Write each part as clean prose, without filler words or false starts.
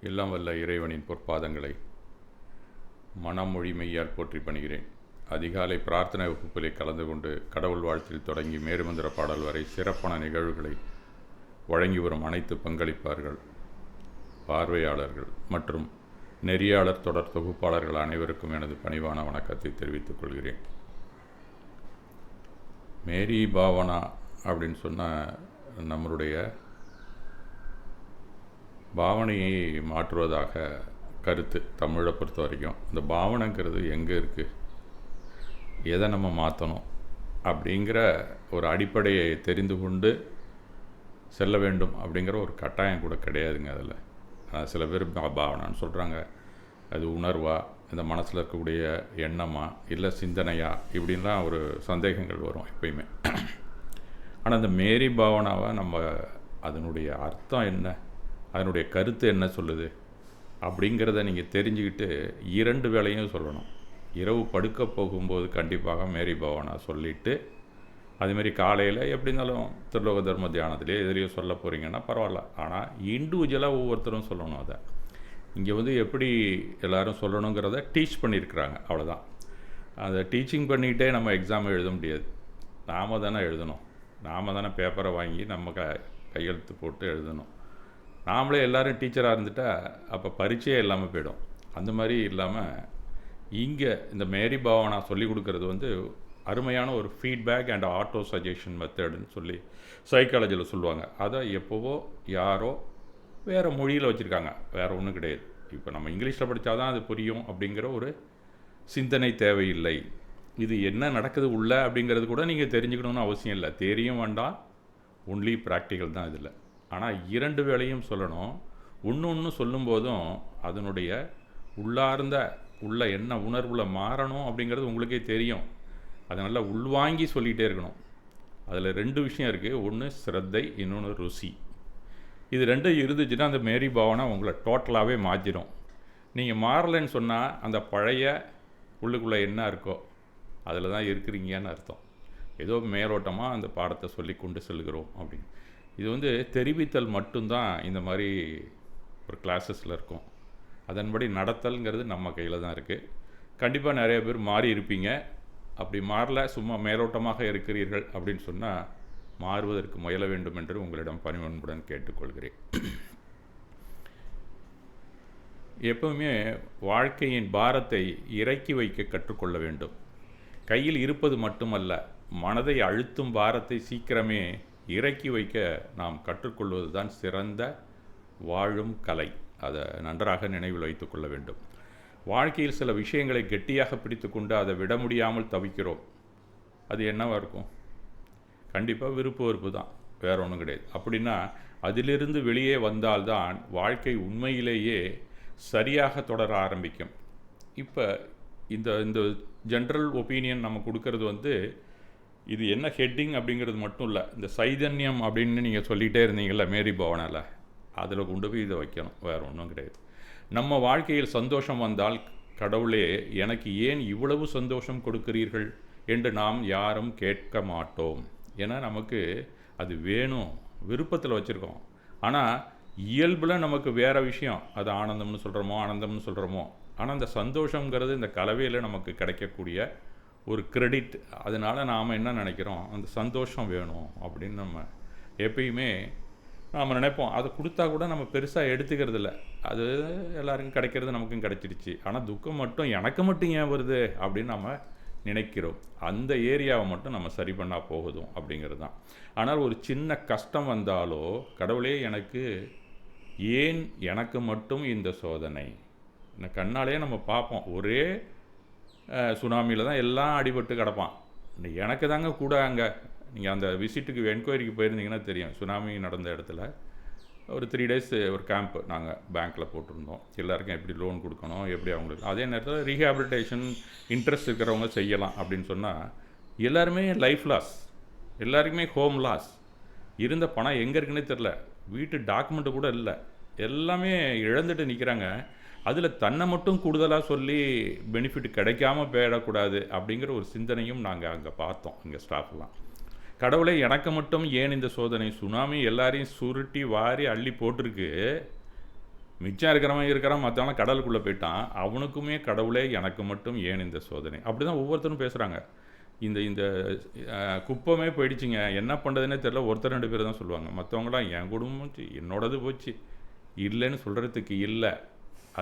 எல்லாம் வல்ல இறைவனின் பொற்பாதங்களை மனமொழி மெய்யால் போற்றி பணிகிறேன். அதிகாலை பிரார்த்தனை வகுப்பிலே கலந்து கொண்டு கடவுள் வாழ்த்தில் தொடங்கி மேருமந்திர பாடல் வரை சிறப்பான நிகழ்வுகளை வழங்கி வரும் அனைத்து பங்களிப்பார்கள், பார்வையாளர்கள் மற்றும் நெறியாளர் தொடர் தொகுப்பாளர்கள் அனைவருக்கும் எனது பணிவான வணக்கத்தை தெரிவித்துக் கொள்கிறேன். மேரி பாவனா அப்படின்னு சொன்ன நம்மளுடைய பாவனையை மாற்றுவதாக கருத்து தமிழை பொறுத்த வரைக்கும். இந்த பாவனைங்கிறது எங்கே இருக்குது, எதை நம்ம மாற்றணும் அப்படிங்கிற ஒரு அடிப்படையை தெரிந்து கொண்டு செல்ல வேண்டும் அப்படிங்கிற ஒரு கட்டாயம் கூட கிடையாதுங்க. அதில் சில பேர் பாவனான்னு சொல்கிறாங்க, அது உணர்வா, இந்த மனசில் இருக்கக்கூடிய எண்ணமா இல்லை சிந்தனையா, இப்படின்லாம் ஒரு சந்தேகங்கள் வரும் எப்பயுமே. ஆனால் இந்த மேரி பாவனாவை நம்ம அதனுடைய அர்த்தம் என்ன, அதனுடைய கருத்து என்ன சொல்லுது அப்படிங்கிறத நீங்கள் தெரிஞ்சுக்கிட்டு 2 வேளையும் சொல்லணும். இரவு படுக்க போகும்போது கண்டிப்பாக மேரி பாவனா சொல்லிவிட்டு, அதுமாரி காலையில் எப்படி இருந்தாலும் திருலோக தர்ம தியானத்திலே எதிரையோ சொல்ல போகிறீங்கன்னா பரவாயில்ல, ஆனால் இண்டிவிஜுவலாக ஒவ்வொருத்தரும் சொல்லணும். அதை இங்கே எப்படி எல்லோரும் சொல்லணுங்கிறத டீச் பண்ணியிருக்கிறாங்க, அவ்வளோதான். அதை டீச்சிங் பண்ணிக்கிட்டே நம்ம எக்ஸாம் எழுத முடியாது. நாம் தானே எழுதணும், நாம் தானே பேப்பரை வாங்கி நம்ம கையெழுத்து போட்டு எழுதணும். நாமளே எல்லோரும் டீச்சராக இருந்துட்டால் அப்போ பரீட்சையே இல்லாமல் போயிடும். அந்த மாதிரி இல்லாமல் இங்கே இந்த மேரி பாவனா சொல்லிக் கொடுக்கறது அருமையான ஒரு ஃபீட்பேக் அண்ட் ஆட்டோ சஜஷன் மெத்தடுன்னு சொல்லி சைக்காலஜியில் சொல்லுவாங்க. அதை எப்போவோ யாரோ வேறு மொழியில் வச்சுருக்காங்க, வேறு ஒன்றும் கிடையாது. இப்போ நம்ம இங்கிலீஷில் படித்தா தான் அது புரியும் அப்படிங்கிற ஒரு சிந்தனை தேவையில்லை. இது என்ன நடக்குது உள்ள அப்படிங்கிறது கூட நீங்கள் தெரிஞ்சுக்கணுன்னு அவசியம் இல்லை. தெரியும் வேண்டாம், ஒன்லி ப்ராக்டிக்கல் தான் இதில். ஆனால் 2 வேளையும் சொல்லணும். ஒன்று சொல்லும்போதும் அதனுடைய உள்ளார்ந்த உள்ள என்ன உணர்வுல மாறணும் அப்படிங்கிறது உங்களுக்கே தெரியும். அதை நல்லா உள்வாங்கி சொல்லிகிட்டே இருக்கணும். அதில் 2 விஷயம் இருக்குது. ஒன்று ஸ்ரத்தை, இன்னொன்று ருசி. இது 2 இருந்துச்சுன்னா அந்த மேரி பாவனா உங்களை டோட்டலாகவே மாற்றிடும். நீங்கள் மாறலைன்னு சொன்னால் அந்த பழைய உள்ளுக்குள்ளே என்ன இருக்கோ அதில் தான் இருக்கிறீங்கன்னு அர்த்தம். ஏதோ மேலோட்டமாக அந்த பாடத்தை சொல்லி கொண்டு செல்கிறோம் அப்படின்னு. இது தெரிவித்தல் மட்டும்தான் இந்த மாதிரி ஒரு கிளாஸஸில் இருக்கும். அதன்படி நடத்தல்ங்கிறது நம்ம கையில் தான் இருக்குது. கண்டிப்பாக நிறைய பேர் மாறி இருப்பீங்க. அப்படி மாறல, சும்மா மேலோட்டமாக இருக்கிறீர்கள் அப்படின்னு சொன்னால் மாறுவதற்கு முயல வேண்டும் என்று உங்களிடம் பணிவன்புடன் கேட்டுக்கொள்கிறேன். எப்பவுமே வாழ்க்கையின் பாரத்தை இறக்கி வைக்க கற்றுக்கொள்ள வேண்டும். கையில் இருப்பது மட்டுமல்ல, மனதை அழுத்தும் பாரத்தை சீக்கிரமே இறக்கி வைக்க நாம் கற்றுக்கொள்வது தான் சிறந்த வாழும் கலை. அதை நன்றாக நினைவில் வைத்து கொள்ள வேண்டும். வாழ்க்கையில் சில விஷயங்களை கெட்டியாக பிடித்து கொண்டு அதை விட முடியாமல் தவிக்கிறோம். அது என்னவாக இருக்கும்? கண்டிப்பாக விருப்பு வெறுப்பு தான், வேற ஒன்றும் கிடையாது. அப்படின்னா அதிலிருந்து வெளியே வந்தால்தான் வாழ்க்கை உண்மையிலேயே சரியாக தொடர ஆரம்பிக்கும். இப்போ இந்த இந்த ஜென்ரல் ஒப்பீனியன் நம்ம கொடுக்கறது இது என்ன ஹெட்டிங் அப்படிங்கிறது மட்டும் இல்லை. இந்த சைதன்யம் அப்படின்னு நீங்கள் சொல்லிகிட்டே இருந்தீங்கள்ல மேரி பவனால, அதில் கொண்டு போய் இதை வைக்கணும், வேறு ஒன்றும் கிடையாது. நம்ம வாழ்க்கையில் சந்தோஷம் வந்தால் கடவுளே எனக்கு ஏன் இவ்வளவு சந்தோஷம் கொடுக்கிறீர்கள் என்று நாம் யாரும் கேட்க மாட்டோம். ஏன்னா நமக்கு அது வேணும், விருப்பத்தில் வச்சுருக்கோம். ஆனால் இயல்பில் நமக்கு வேறு விஷயம், அது ஆனந்தம்னு சொல்கிறோமோ. ஆனால் அந்த சந்தோஷங்கிறது இந்த கலவையில் நமக்கு கிடைக்கக்கூடிய ஒரு கிரெடிட். அதனால் நாம் என்ன நினைக்கிறோம், அந்த சந்தோஷம் வேணும் அப்படின்னு நம்ம எப்பயுமே நாம் நினைப்போம். அதை கொடுத்தா கூட நம்ம பெருசாக எடுத்துக்கிறது இல்லை. அது எல்லாருக்கும் கிடைக்கிறது நமக்கும் கிடைச்சிடுச்சு. ஆனால் துக்கம் மட்டும் எனக்கு மட்டும் ஏன் வருது அப்படின்னு நம்ம நினைக்கிறோம். அந்த ஏரியாவை மட்டும் நம்ம சரி பண்ணால் போகுதும் அப்படிங்கிறது தான். ஆனால் ஒரு சின்ன கஷ்டம் வந்தாலோ, கடவுளே ஏன் எனக்கு மட்டும் இந்த சோதனை, இந்த கண்ணாலே நம்ம பார்ப்போம். ஒரே சுனாமியில் தான் எல்லாம் அடிபட்டு கிடப்பான். எனக்கு தாங்க கூட அங்கே நீங்கள் அந்த விசிட்டுக்கு என்கொயரிக்கு போயிருந்தீங்கன்னா தெரியும். சுனாமி நடந்த இடத்துல ஒரு 3 days ஒரு கேம்ப் நாங்கள் பேங்க்கில் போட்டிருந்தோம். எல்லாருக்கும் எப்படி லோன் கொடுக்கணும், எப்படி அவங்களுக்கு, அதே நேரத்தில் ரீஹாபிலிட்டேஷன் இன்ட்ரெஸ்ட் இருக்கிறவங்க செய்யலாம் அப்படின்னு சொன்னால் எல்லாருமே லைஃப் லாஸ், எல்லாருக்குமே ஹோம் லாஸ். இருந்த பணம் எங்கே இருக்குன்னே தெரில, வீட்டு டாக்குமெண்ட்டு கூட இல்லை, எல்லாமே இழந்துட்டு நிற்கிறாங்க. அதில் தன்னை மட்டும் கூடுதலாக சொல்லி பெனிஃபிட் கிடைக்காம போயிடக்கூடாது அப்படிங்கிற ஒரு சிந்தனையும் நாங்கள் அங்கே பார்த்தோம். இங்கே ஸ்டாஃப்லாம் கடவுளே எனக்கு மட்டும் ஏன் இந்த சோதனை, சுனாமி எல்லாரையும் சுருட்டி வாரி அள்ளி போட்டிருக்கு, மிச்சம் இருக்கிறவன் மற்றவன் கடலுக்குள்ளே போயிட்டான், அவனுக்குமே கடவுளே எனக்கு மட்டும் ஏன் இந்த சோதனை, அப்படி தான் ஒவ்வொருத்தரும் பேசுகிறாங்க. இந்த இந்த குப்பமே போயிடுச்சுங்க, என்ன பண்ணுறதுனே தெரில, ஒருத்தர் 2 பேர் தான் சொல்லுவாங்க. மற்றவங்களாம் என் குடும்பம் போச்சு, என்னோடது போச்சு, இல்லைன்னு சொல்கிறதுக்கு இல்லை.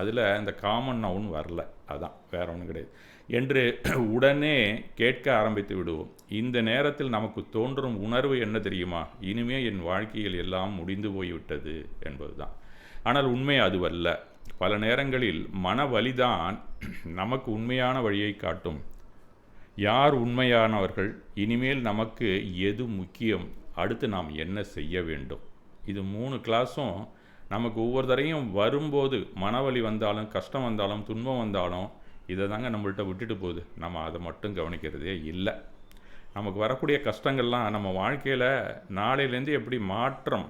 அதில் இந்த காமன் நவுன் வரல, அதான் வேற ஒன்றும் கிடையாது என்று உடனே கேட்க ஆரம்பித்து விடுவோம். இந்த நேரத்தில் நமக்கு தோன்றும் உணர்வு என்ன தெரியுமா? இனிமே என் வாழ்க்கையில் எல்லாம் முடிந்து போய்விட்டது என்பது தான். ஆனால் உண்மை அதுவல்ல. பல நேரங்களில் மன வலிதான் நமக்கு உண்மையான வழியை காட்டும். யார் உண்மையானவர்கள், இனிமேல் நமக்கு எது முக்கியம், அடுத்து நாம் என்ன செய்ய வேண்டும், இது 3 கிளாஸும் நமக்கு ஒவ்வொரு தரையும் வரும்போது, மனவலி வந்தாலும் கஷ்டம் வந்தாலும் துன்பம் வந்தாலும் இதை தாங்க நம்மள்கிட்ட விட்டுட்டு போகுது. நம்ம அதை மட்டும் கவனிக்கிறதே இல்லை. நமக்கு வரக்கூடிய கஷ்டங்கள்லாம் நம்ம வாழ்க்கையில் நாளையிலேருந்து எப்படி மாற்றம்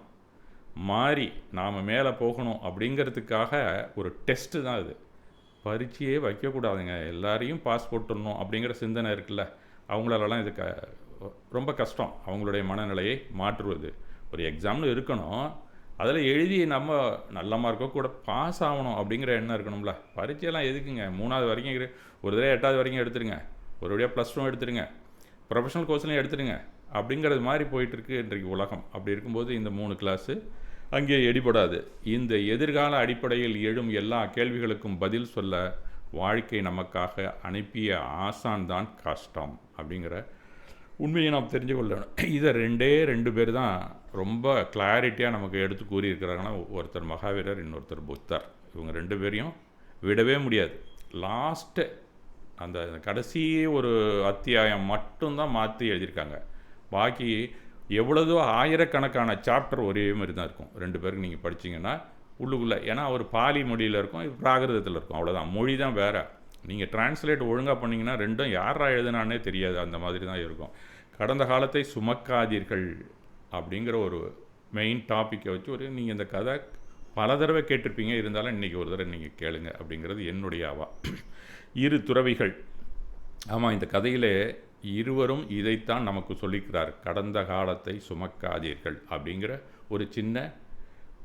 மாறி நாம் மேலே போகணும் அப்படிங்கிறதுக்காக ஒரு டெஸ்ட்டு தான் இது. பரீட்சையே வைக்கக்கூடாதுங்க, எல்லாரையும் பாஸ் போட்டுடணும் அப்படிங்கிற சிந்தனை இருக்குல்ல, அவங்களாலலாம் இது ரொம்ப கஷ்டம். அவங்களுடைய மனநிலையை மாற்றுவது. ஒரு எக்ஸாம்னு இருக்கணும், அதில் எழுதி நம்ம நல்ல மார்க்கோ கூட பாஸ் ஆகணும் அப்படிங்கிற எண்ணம் இருக்கணும்ல. பரீட்சையெல்லாம் எதுக்குங்க? 3வது வரைக்கும் ஒரு தடவை 8வது வரைக்கும் எடுத்துருங்க, ஒரு வழியாக +2 எடுத்துருங்க, ப்ரொஃபஷனல் கோர்ஸ்லையும் எடுத்துருங்க அப்படிங்கிறது மாதிரி போயிட்டுருக்கு இன்றைக்கு உலகம். அப்படி இருக்கும்போது இந்த 3 கிளாஸு அங்கே எடுபடாது. இந்த எதிர்கால அடிப்படையில் எழும் எல்லா கேள்விகளுக்கும் பதில் சொல்ல வாழ்க்கை நமக்காக அனுப்பிய ஆசான் தான் கஷ்டம் அப்படிங்கிற உண்மையை நாம் தெரிஞ்சு கொள்ளணும். இதை 2 பேர் தான் ரொம்ப கிளாரிட்டியாக நமக்கு எடுத்து கூறியிருக்கிறாங்கன்னா, ஒருத்தர் மகாவீரர், இன்னொருத்தர் புத்தர். இவங்க 2 பேரையும் விடவே முடியாது. லாஸ்ட்டு அந்த கடைசி ஒரு அத்தியாயம் மட்டும்தான் மாற்றி எழுதியிருக்காங்க. பாக்கி எவ்வளதோ ஆயிரக்கணக்கான சாப்டர் ஒரே மாதிரி தான் இருக்கும். 2 பேருக்கு நீங்கள் படிச்சிங்கன்னா உள்ளுக்குள்ளே, ஏன்னா ஒரு பாலி மொழியில் இருக்கும், இது பிராகிருதத்தில் இருக்கும், அவ்வளோதான். மொழி தான் வேறு. நீங்கள் டிரான்ஸ்லேட் ஒழுங்காக பண்ணிங்கன்னா ரெண்டும் யாரா எழுதுனானே தெரியாது, அந்த மாதிரி தான் இருக்கும். கடந்த காலத்தை சுமக்காதீர்கள் அப்படிங்கிற ஒரு மெயின் டாப்பிக்கை வச்சு நீங்கள் இந்த கதை பல தடவை கேட்டிருப்பீங்க, இருந்தாலும் இன்றைக்கி ஒரு தடவை நீங்கள் கேளுங்க அப்படிங்கிறது என்னுடைய ஆவா. 2 துறவிகள். ஆமாம், இந்த கதையில் இருவரும் இதைத்தான் நமக்கு சொல்லிக்கிறார். கடந்த காலத்தை சுமக்காதீர்கள் அப்படிங்கிற ஒரு சின்ன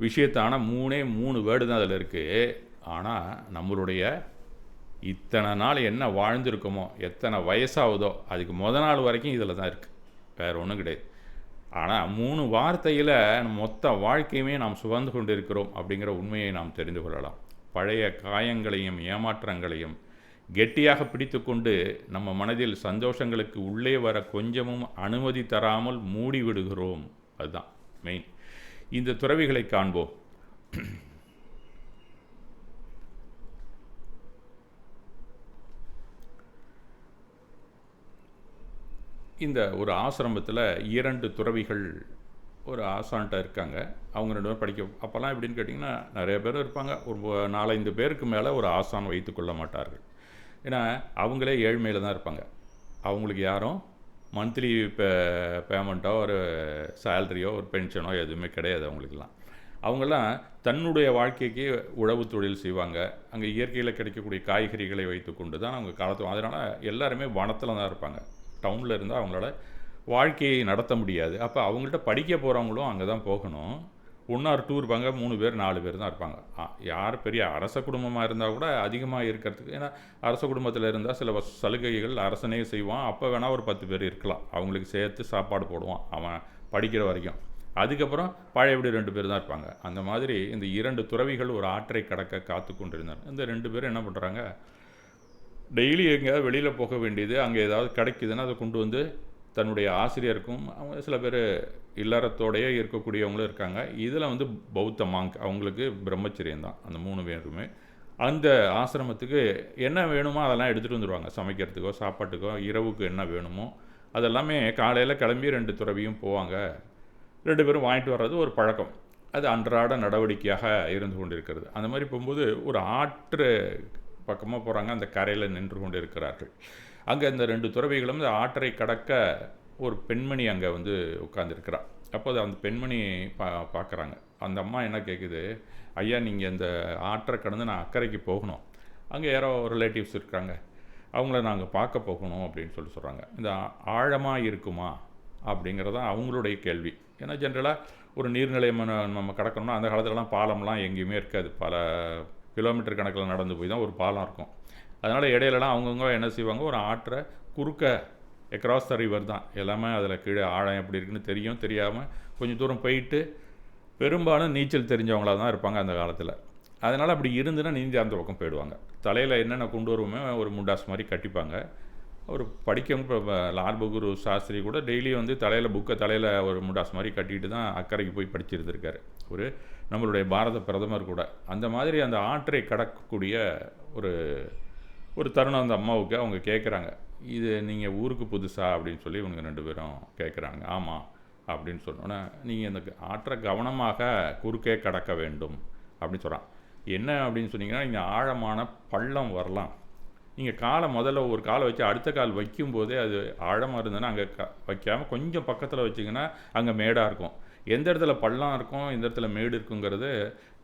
விஷயத்தான 3 வேர்டு தான் அதில் இருக்குது. ஆனால் நம்மளுடைய இத்தனை நாள் என்ன வாழ்ந்திருக்கோமோ, எத்தனை வயசாகுதோ அதுக்கு நாள் வரைக்கும் இதில் தான் இருக்குது, வேறு ஒன்றும் கிடையாது. ஆனால் 3 வார்த்தையில் மொத்த வாழ்க்கையுமே நாம் சுமந்து கொண்டு இருக்கிறோம் அப்படிங்கிற உண்மையை நாம் தெரிந்து கொள்ளலாம். பழைய காயங்களையும் ஏமாற்றங்களையும் கெட்டியாக பிடித்து கொண்டு நம்ம மனதில் சந்தோஷங்களுக்கு உள்ளே வர கொஞ்சமும் அனுமதி தராமல் மூடி விடுகிறோம். அதுதான் மெயின். இந்த துறவிகளை காண்போம். இந்த ஒரு ஆசிரமத்தில் 2 துறவிகள் ஒரு ஆசான்ட்ட இருக்காங்க. அவங்க 2 பேரும் படிக்க. அப்போல்லாம் எப்படின்னு கேட்டிங்கன்னா, நிறைய பேர் இருப்பாங்க. ஒரு 4-5 பேருக்கு மேலே ஒரு ஆசான் வைத்து கொள்ள மாட்டார்கள். ஏன்னா அவங்களே ஏழ்மையில் தான் இருப்பாங்க. அவங்களுக்கு யாரும் மந்த்லி பேமெண்ட்டோ ஒரு சேலரியோ ஒரு பென்ஷனோ எதுவுமே கிடையாது அவங்களுக்கெல்லாம். அவங்கெல்லாம் தன்னுடைய வாழ்க்கைக்கு உழவு தொழில் செய்வாங்க. அங்கே இயற்கையில் கிடைக்கக்கூடிய காய்கறிகளை வைத்து கொண்டு தான் அவங்க காலத்து. அதனால் எல்லாருமே வனத்தில் தான் இருப்பாங்க. டவுனில் இருந்தால் அவங்களோட வாழ்க்கையை நடத்த முடியாது. அப்போ அவங்கள்ட்ட படிக்க போகிறவங்களும் அங்கே தான் போகணும். 1 or 2 இருப்பாங்க, 3 பேர் 4 பேர் தான் இருப்பாங்க. யார் பெரிய அரச குடும்பமாக இருந்தால் கூட அதிகமாக இருக்கிறதுக்கு, ஏன்னா அரச குடும்பத்தில் இருந்தால் சில சலுகைகள் அரசனே செய்வான். அப்போ வேணால் ஒரு 10 பேர் இருக்கலாம், அவங்களுக்கு சேர்த்து சாப்பாடு போடுவான் அவன் படிக்கிற வரைக்கும். அதுக்கப்புறம் பழையபடி 2 பேர் தான் இருப்பாங்க. அந்த மாதிரி இந்த 2 துறவிகள் ஒரு ஆற்றை கடக்க காத்து கொண்டிருந்தார். இந்த 2 பேரும் என்ன பண்ணுறாங்க, டெய்லி எங்கேயாவது வெளியில் போக வேண்டியது, அங்கே ஏதாவது கிடைக்குதுன்னா அதை கொண்டு வந்து தன்னுடைய ஆசிரியருக்கும், அவங்க சில பேர் இல்லறத்தோடையே இருக்கக்கூடியவங்களும் இருக்காங்க. இதில் வந்து பௌத்த மாங்க், அவங்களுக்கு பிரம்மச்சரியம் தான் அந்த 3 பேருமே. அந்த ஆசிரமத்துக்கு என்ன வேணுமோ அதெல்லாம் எடுத்துகிட்டு வந்துடுவாங்க. சமைக்கிறதுக்கோ சாப்பாட்டுக்கோ இரவுக்கு என்ன வேணுமோ அதெல்லாமே காலையில் கிளம்பி 2 துறவியும் போவாங்க. 2 பேரும் வாங்கிட்டு வர்றது ஒரு பழக்கம். அது அன்றாட நடவடிக்கையாக இருந்து கொண்டு இருக்கிறது. அந்த மாதிரி போகும்போது ஒரு ஆற்று பக்கமாக போகிறாங்க. அந்த கரையில் நின்று கொண்டு இருக்கிறார்கள். அங்கே இந்த 2 துறவிகளும் இந்த ஆற்றை கடக்க ஒரு பெண்மணி அங்கே வந்து உட்காந்துருக்கிறார். அப்போது அந்த பெண்மணி பார்க்குறாங்க. அந்த அம்மா என்ன கேட்குது, ஐயா நீங்கள் இந்த ஆற்றை கடந்து நான் அக்கறைக்கு போகணும், அங்கே யாரோ ரிலேட்டிவ்ஸ் இருக்காங்க, அவங்கள நாங்கள் பார்க்க போகணும் அப்படின்னு சொல்கிறாங்க. இந்த ஆழமாக இருக்குமா அப்படிங்கிறதான் அவங்களுடைய கேள்வி. ஏன்னா ஜென்ரலாக ஒரு நீர்நிலையம் நம்ம கடக்கணும்னா அந்த காலத்துலலாம் பாலம்லாம் எங்கேயுமே இருக்காது. பல கிலோமீட்டர் கணக்கில் நடந்து போய் தான் ஒரு பாலம் இருக்கும். அதனால் இடையிலலாம் அவங்கவுங்க என்ன செய்வாங்க, ஒரு ஆற்றை குறுக்க எக்ராஸ் த ரிவர் தான் எல்லாமே. அதில் கீழே ஆழம் எப்படி இருக்குன்னு தெரியும், தெரியாமல் கொஞ்சம் தூரம் போயிட்டு பெரும்பாலும் நீச்சல் தெரிஞ்சவங்களாக தான் இருப்பாங்க அந்த காலத்தில். அதனால் அப்படி இருந்துன்னா நீந்தி அந்த பக்கம் போயிடுவாங்க. தலையில் என்னென்ன கொண்டு வருவோமே ஒரு முண்டாஸ் மாதிரி கட்டிப்பாங்க. அவர் படிக்க இப்போ லால் பகதூர் சாஸ்திரி கூட டெய்லியும் வந்து தலையில் ஒரு முண்டாஸ் மாதிரி கட்டிட்டு தான் அக்கறைக்கு போய் படிச்சிருந்துருக்காரு. ஒரு நம்மளுடைய பாரத பிரதமர் கூட. அந்த மாதிரி அந்த ஆற்றை கடக்கக்கூடிய ஒரு ஒரு தருணம் அந்த அம்மாவுக்கு. அவங்க கேட்குறாங்க, இது நீங்கள் ஊருக்கு புதுசா அப்படின்னு சொல்லி இவங்க 2 பேரும் கேட்குறாங்க. ஆமாம் அப்படின்னு சொன்னோன்னே, நீங்கள் இந்த ஆற்றை கவனமாக குறுக்கே கடக்க வேண்டும் அப்படின்னு சொல்கிறான். என்ன அப்படின்னு சொன்னீங்கன்னா, இங்கே ஆழமான பள்ளம் வரலாம். நீங்கள் முதல்ல ஒரு காலை வச்சு அடுத்த கால் வைக்கும்போதே அது ஆழமாக இருந்ததுன்னா அங்கே வைக்காமல் கொஞ்சம் பக்கத்தில் வச்சிங்கன்னா அங்கே மேடாக இருக்கும். எந்த இடத்துல பள்ளம் இருக்கும், எந்த இடத்துல மேடு இருக்குங்கிறது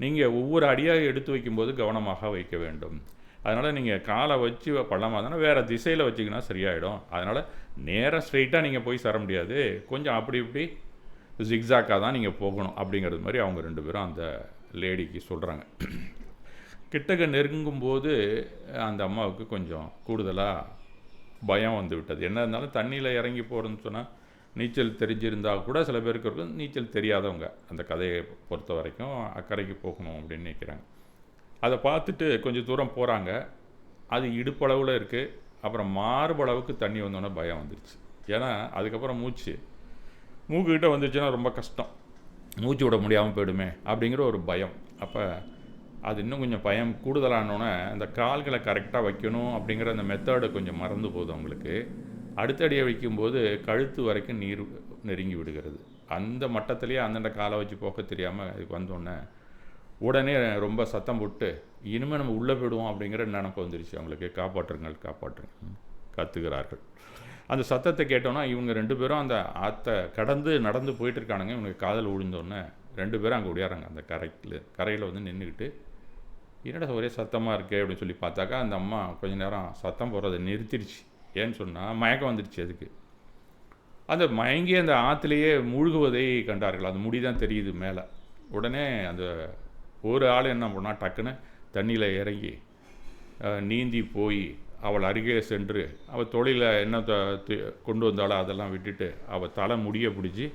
நீங்கள் ஒவ்வொரு அடியாக எடுத்து வைக்கும்போது கவனமாக வைக்க வேண்டும். அதனால் நீங்கள் காலை வச்சு பள்ளமாக இருந்தால் வேறு திசையில் வச்சிங்கன்னா சரியாயிடும். அதனால் நேராக ஸ்ட்ரெயிட்டாக நீங்கள் போய் சேர முடியாது, கொஞ்சம் அப்படி இப்படி ஜிக்ஸாக்காக தான் நீங்கள் போகணும் அப்படிங்கிறது மாதிரி அவங்க 2 பேரும் அந்த லேடிக்கு சொல்கிறாங்க. கிட்டக்க நெருங்கும்போது அந்த அம்மாவுக்கு கொஞ்சம் கூடுதலாக பயம் வந்து விட்டது. என்ன இருந்தாலும் தண்ணியில் இறங்கி போகிறதுன்னு சொன்னால் நீச்சல் தெரிஞ்சிருந்தால் கூட சில பேருக்கு இருக்கும், நீச்சல் தெரியாதவங்க அந்த கதையை பொறுத்த வரைக்கும் அக்கறைக்கு போகணும் அப்படின்னு நினைக்கிறாங்க. அதை பார்த்துட்டு கொஞ்சம் தூரம் போகிறாங்க. அது இடுப்பளவில் இருக்குது. அப்புறம் மார்பளவுக்கு தண்ணி வந்தோன்னே பயம் வந்துடுச்சு. ஏன்னா அதுக்கப்புறம் மூக்குக்கிட்ட வந்துருச்சுன்னா ரொம்ப கஷ்டம், மூச்சு விட முடியாமல் போயிடுமே அப்படிங்கிற ஒரு பயம். அப்போ அது இன்னும் கொஞ்சம் பயம் கூடுதலானோன்னே அந்த கால்களை கரெக்டாக வைக்கணும் அப்படிங்கிற அந்த மெத்தடை கொஞ்சம் மறந்து போகுது அவங்களுக்கு. அடுத்த அடியை வைக்கும்போது கழுத்து வரைக்கும் நீர் நெருங்கி விடுகிறது. அந்த மட்டத்திலேயே அந்தண்ட காலை வச்சு போக தெரியாமல் இதுக்கு வந்தோடனே உடனே ரொம்ப சத்தம் போட்டு இனிமேல் நம்ம உள்ளே போயிடுவோம் அப்படிங்கிற நினப்பு வந்துருச்சு அவங்களுக்கு. காப்பாற்றுங்கள் காப்பாற்றுங்கள் கத்துகிறார்கள். அந்த சத்தத்தை கேட்டோன்னா இவங்க 2 பேரும் அந்த ஆற்றை கடந்து நடந்து போயிட்டுருக்கானுங்க. இவங்களுக்கு காதல் விழுந்தோடனே 2 பேரும் அங்கே ஒடியாராங்க. அந்த கரையில் வந்து நின்றுக்கிட்டு, என்னடா ஒரே சத்தமாக இருக்கே அப்படின்னு சொல்லி பார்த்தாக்கா அந்த அம்மா கொஞ்சம் நேரம் சத்தம் போடுறதை நிறுத்திடுச்சு. ஏன்னு சொன்னால் மயக்கம் வந்துடுச்சு. அதுக்கு அந்த மயங்கி அந்த ஆற்றுலேயே மூழ்குவதை கண்டார்கள். அந்த முடி தான் தெரியுது மேலே. உடனே அந்த ஒரு ஆள் என்ன பண்ணால் டக்குன்னு தண்ணியில் இறங்கி நீந்தி போய் அவள் அருகே சென்று அவள் தொழில என்ன கொண்டு வந்தாலும் அதெல்லாம் விட்டுட்டு அவள் தலை முடிய பிடிச்சி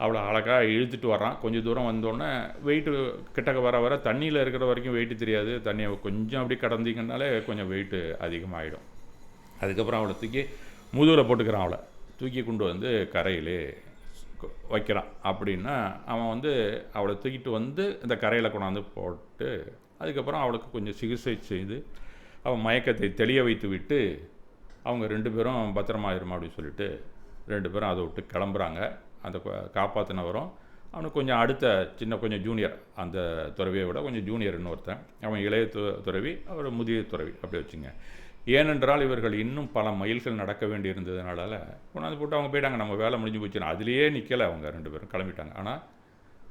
அவளை அழகாக இழுத்துட்டு வரான். கொஞ்சம் தூரம் வந்தோடனே வெயிட்டு கிட்டக்க வர தண்ணியில் இருக்கிற வரைக்கும் வெயிட்டு தெரியாது. தண்ணியை கொஞ்சம் அப்படி கடந்தீங்கன்னாலே கொஞ்சம் வெயிட்டு அதிகமாகிடும். அதுக்கப்புறம் அவளை தூக்கி முதுகில் போட்டுக்கிறான். அவளை தூக்கி கொண்டு வந்து கரையிலே வைக்கிறான். அப்படின்னா அவன் வந்து அவளை தூக்கிட்டு வந்து இந்த கரையில் கொண்டாந்து போட்டு அதுக்கப்புறம் அவளுக்கு கொஞ்சம் சிகிச்சை செய்து அவன் மயக்கத்தை தெளிய வைத்து விட்டு அவங்க 2 பேரும் பத்திரமாயிருமா அப்படின்னு சொல்லிட்டு 2 பேரும் அதை விட்டு கிளம்புறாங்க. அந்த காப்பாற்றினவரும் அவனுக்கு கொஞ்சம் அடுத்த கொஞ்சம் ஜூனியர், அந்த துறவியை விட கொஞ்சம் ஜூனியர் இன்னொருத்தன். அவன் இளைய துறவி, அவர் முதிய துறவி அப்படி வச்சுங்க. ஏனென்றால் இவர்கள் இன்னும் பல மைல்கள் நடக்க வேண்டி இருந்ததுனால கொண்டாந்து போட்டு அவங்க போயிட்டாங்க. நம்ம வேலை முடிஞ்சு போச்சுன்னா அதுலேயே நிற்கலை. அவங்க 2 பேரும் கிளம்பிட்டாங்க. ஆனால்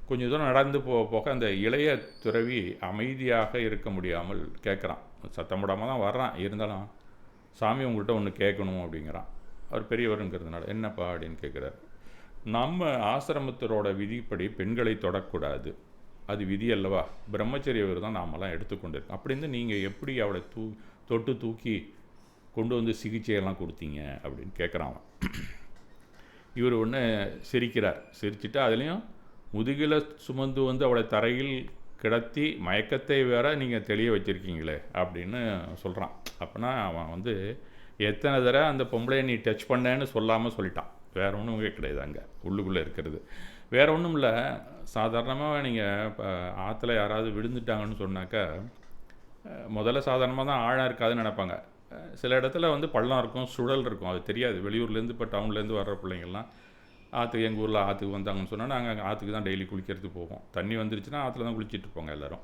கொஞ்சம் தூரம் நடந்து போக அந்த இளைய துறவி அமைதியாக இருக்க முடியாமல் கேட்குறான். சத்தம் போடாமல் தான் வர்றான், இருந்தாலும் சாமி உங்கள்கிட்ட ஒன்று கேட்கணும் அப்படிங்கிறான். அவர் பெரியவருங்கிறதுனால என்னப்பா அப்படின்னு கேட்குறாரு. நம்ம ஆசிரமத்தரோட விதிப்படி பெண்களை தொடக்கூடாது, அது விதி அல்லவா, பிரம்மச்சரிய விரதம் நாமெல்லாம் எடுத்துக்கொண்டிருக்கோம். அப்படின்னு நீங்கள் எப்படி அவளை தொட்டு தூக்கி கொண்டு வந்து சிகிச்சையெல்லாம் கொடுத்தீங்க அப்படின்னு கேட்குறான். இவர் ஒன்று சிரிக்கிறார். சிரிச்சுட்டு அதுலேயும் முதுகில் சுமந்து வந்து அவளை தரையில் கிடத்தி மயக்கத்தை வேற நீங்கள் தெளிய வச்சுருக்கீங்களே அப்படின்னு சொல்கிறான். அப்போனா அவன் வந்து எத்தனை தடவை அந்த பொம்பளையை நீ டச் பண்ணேன்னு சொல்லாமல் சொல்லிட்டான். வேறு ஒன்றும் கிடையாது அங்கே உள்ளுக்குள்ளே இருக்கிறது. வேறு ஒன்றும் இல்லை. சாதாரணமாக நீங்கள் இப்போ ஆற்றுல யாராவது விழுந்துட்டாங்கன்னு சொன்னாக்கா முதல்ல சாதாரணமாக தான் ஆழம் இருக்காதுன்னு நினைப்பாங்க. சில இடத்துல வந்து பள்ளம் இருக்கும், சுழல் இருக்கும், அது தெரியாது. வெளியூர்லேருந்து இப்போ டவுன்லேருந்து வர்ற பிள்ளைங்கள்லாம் ஆற்றுக்கு, எங்கள் ஊரில் ஆற்றுக்கு வந்தாங்கன்னு சொன்னால் நாங்கள் ஆற்றுக்கு தான் டெய்லி குளிக்கிறதுக்கு போவோம். தண்ணி வந்துருச்சுன்னா ஆற்றுல தான் குளிச்சுட்டு இருப்போங்க எல்லோரும்.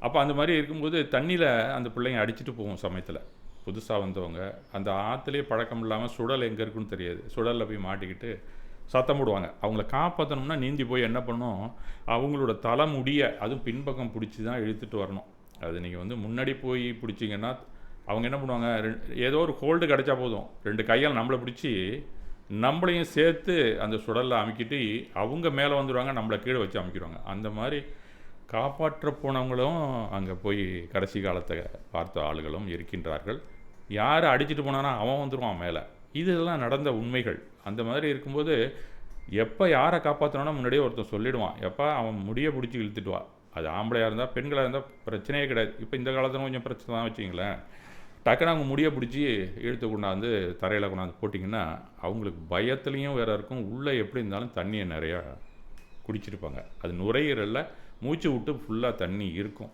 அப்போ அந்த மாதிரி இருக்கும்போது தண்ணியில் அந்த பிள்ளைங்க அடிச்சுட்டு போவோம் சமயத்தில். புதுசாக வந்தவங்க அந்த ஆற்றுலேயே பழக்கம் இல்லாமல் சுழல் எங்கே இருக்குன்னு தெரியாது. சுழலில் போய் மாட்டிக்கிட்டு சத்தம் போடுவாங்க. அவங்கள காப்பாற்றணும்னா நீந்தி போய் என்ன பண்ணணும், அவங்களோட தலை முடிய அதுவும் பின்பக்கம் பிடிச்சி தான் இழுத்துட்டு வரணும். அது நீங்கள் வந்து முன்னாடி போய் பிடிச்சிங்கன்னா அவங்க என்ன பண்ணுவாங்க, ஏதோ ஒரு ஹோல்டு கிடச்சா போதும், 2 கையால் நம்மளை பிடிச்சி நம்மளையும் சேர்த்து அந்த சுடலில் அமுக்கிட்டு அவங்க மேலே வந்துடுவாங்க, நம்மளை கீழே வச்சு அமுக்கிடுவாங்க. அந்த மாதிரி காப்பாற்ற போனவங்களும் அங்கே போய் கடைசி காலத்தை பார்த்த ஆளுகளும் இருக்கின்றார்கள். யார் அடிச்சுட்டு போனானா அவன் வந்துடுவான் மேலே. இதெல்லாம் நடந்த உண்மைகள். அந்த மாதிரி இருக்கும்போது எப்போ யாரை காப்பாற்றணும்னா முன்னாடியே ஒருத்தன் சொல்லிவிடுவான், எப்போ அவன் முடியை பிடிச்சி இழுத்துட்டு வா. அது ஆம்பளையாக இருந்தால் பெண்களாக இருந்தால் பிரச்சனையே கிடையாது. இப்போ இந்த காலத்தில் கொஞ்சம் பிரச்சனை தான் வச்சிங்களேன். டக்குன்னு அவங்க முடியை பிடிச்சி இழுத்து கொண்டாந்து தரையில் கொண்டாந்து போட்டிங்கன்னா அவங்களுக்கு பயத்துலேயும் வேறு இருக்கும். உள்ளே எப்படி இருந்தாலும் தண்ணியை நிறையா குடிச்சிருப்பாங்க. அது நுரையீரலில் மூச்சு விட்டு ஃபுல்லாக தண்ணி இருக்கும்.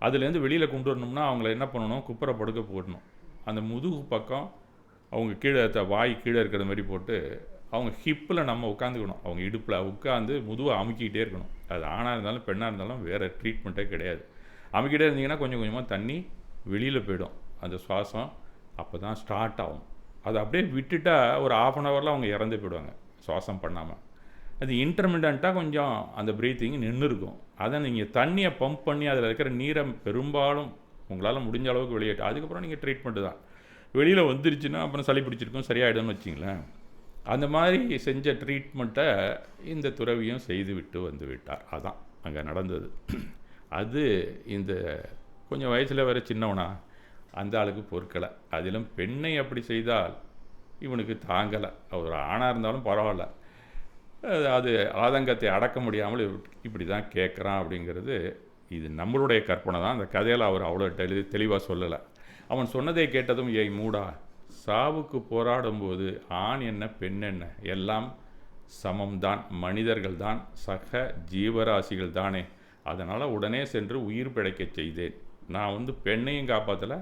அதுலேருந்து வெளியில் கொண்டு வரணும்னா அவங்கள என்ன பண்ணணும், குப்புற படுக்க போடணும். அந்த முதுகு பக்கம் அவங்க கீழே வாய் கீழே இருக்கிற மாதிரி போட்டு அவங்க ஹிப்பில் நம்ம உட்காந்துக்கணும். அவங்க இடுப்பில் உட்காந்து முதுவை அமுக்கிக்கிட்டே இருக்கணும். அது ஆணாக இருந்தாலும் பெண்ணாக இருந்தாலும் வேறு ட்ரீட்மெண்ட்டே கிடையாது. அமுக்கிட்டே இருந்தீங்கன்னா கொஞ்சம் கொஞ்சமாக தண்ணி வெளியில் போயிடும். அந்த சுவாசம் அப்போ தான் ஸ்டார்ட் ஆகும். அதை அப்படியே விட்டுட்டால் ஒரு 1/2 ஹவரில் அவங்க இறந்து போயிடுவாங்க சுவாசம் பண்ணாமல். அது இன்டர்மிட்டண்ட்டாக கொஞ்சம் அந்த ப்ரீத்திங் நின்று இருக்கும். அதை நீங்கள் தண்ணியை பம்ப் பண்ணி அதில் இருக்கிற நீரை பெரும்பாலும் உங்களால் முடிஞ்ச அளவுக்கு வெளியேட்டு அதுக்கப்புறம் நீங்கள் ட்ரீட்மெண்ட்டு தான். வெளியில் வந்துருச்சுன்னா அப்புறம் சளி பிடிச்சிருக்கும், சரியாயிடும்னு வச்சிங்களேன். அந்த மாதிரி செஞ்ச ட்ரீட்மெண்ட்டை இந்த துறவியும் செய்து விட்டு வந்து விட்டார். அதான் அங்கே நடந்தது. அது இந்த கொஞ்சம் வயசில் வேறு சின்னவனா அந்த ஆளுக்கு பொறுக்கலை. அதிலும் பெண்ணை அப்படி செய்தால் இவனுக்கு தாங்கலை. ஒரு ஆணாக இருந்தாலும் பரவாயில்ல, அது ஆதங்கத்தை அடக்க முடியாமல் இப்படி தான் கேட்குறான் அப்படிங்கிறது இது நம்மளுடைய கற்பனை தான். அந்த கதையில் அவர் அவ்வளோ தெளிவாக சொல்லலை. அவன் சொன்னதை கேட்டதும், ஏய் மூடா, சாவுக்கு போராடும்போது ஆண் என்ன பெண் என்ன எல்லாம் சமம்தான், மனிதர்கள் தான், சக ஜீவராசிகள் தானே. அதனால் உடனே சென்று உயிர் பிழைக்க செய்தேன். நான் பெண்ணையும் காப்பாற்றலை,